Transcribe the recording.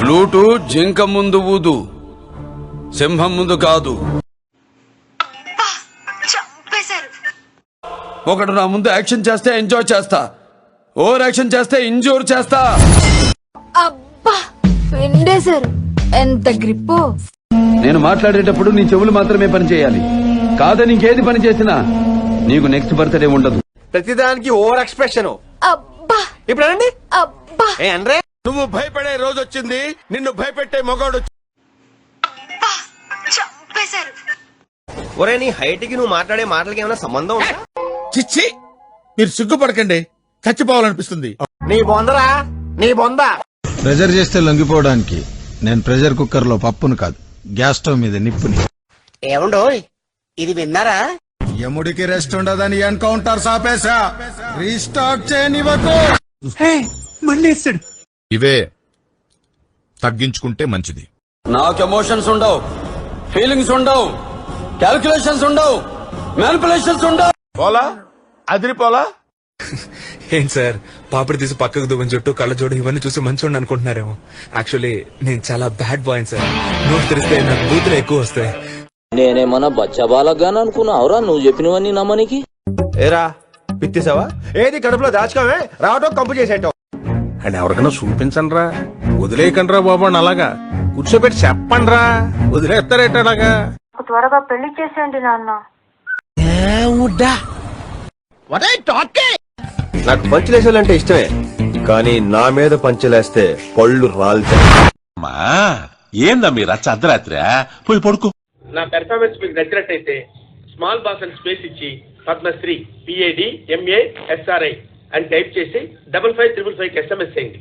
Flute జింక ముందు ఊదు, సింహం ముందు కాదు. ఒకడు నా ముందు యాక్షన్ చేస్తే ఎంజాయ్ చేస్తా, ఓవర్ యాక్షన్ చేస్తే ఇంజూర్ చేస్తా. అబ్బా పిండేశారు, ఎంత గ్రిప్పు. నేను మాట్లాడేటప్పుడు నీ చెవులు మాత్రమే పని చేయాలి, కాదని ఇంకేది పని చేసినా నీకు నెక్స్ట్ బర్త్డే ఉండదు. ప్రతిదానికి ఓవర్ ఎక్స్ప్రెషన్. అబ్బా ఇప్పుడు అనండి. అబ్బా అంటే నువ్వు భయపడే రోజు వచ్చింది, నిన్ను భయపెట్టే మొగాడు. ఒరే నీ హైట్ కి నువ్వు మాట్లాడే మాటలకి ఏమైనా సంబంధం ఉందా? చిచ్చి, మీరు సిగ్గుపడకండి, చచ్చిపోవాలనిపిస్తుంది. నీ బొందరా, నీ బొంద. ప్రెజర్ చేస్తే లొంగిపోవడానికి నేను ప్రెజర్ కుక్కర్ లో పప్పును కాదు, గ్యాస్ స్టవ్ మీద నిప్పుని. ఏమండో ఇది విన్నారా? యముడికి రెస్ట్ ఉండదని ఎన్కౌంటర్ ఆపేశా, రీస్టార్ట్ చేయనివ్వకు. ఇవే తగ్గించుకుంటే మంచిది. నాకు ఎమోషన్స్ ఉండవు, ఫీలింగ్స్ ఉండవు, క్యాల్కులేషన్స్ ఉండవు, మ్యానిపులేషన్స్ ఉండవు. పోలా అదిరిపోలా. ఏంటి సార్, పాపడి తీసి పక్కకు దువ్వని చుట్టూ కళ్ళ జోడు ఇవన్నీ చూసి మంచోడు అనుకుంటున్నారేమో. యాక్చువల్లీ నేను చాలా బ్యాడ్ బాయ్ సార్. నోట్ తెరిస్తే నాకు బూతులు ఎక్కువ వస్తాయి. నేనేమన్నా బచ్చబాలగాని అనుకున్నావురా నువ్వు చెప్పినవన్నీ నమ్మనికి? ఏరా పిత్తిసావా? ఏది కడుపులో దాచుకోవే, రావటం కంపు చేసేటం. అండ్ ఎవరికైనా చూపించండి రా, వదిలేయకండి రా బాబు అని. అలాగా కూర్చోబెట్టి చెప్పండి రా, వదిలేస్తారేట అలాగా. త్వరగా పెళ్లి చేసేయండి నాన్న. నాకు పంచలేసాలంటే ఇష్టమే, కానీ నా మీద పంచలేస్తే పళ్ళు రాలుతాయి. ఏందా మీరు అర్ధరాత్రి పోయి పడుకో. నా పెర్ఫార్మెన్స్ మీకు నచ్చినట్టయితే స్మాల్ బాస్ అని స్పేస్ ఇచ్చి పద్మశ్రీ PAD MA SRI అని టైప్ చేసి 5555 SMS చేయండి.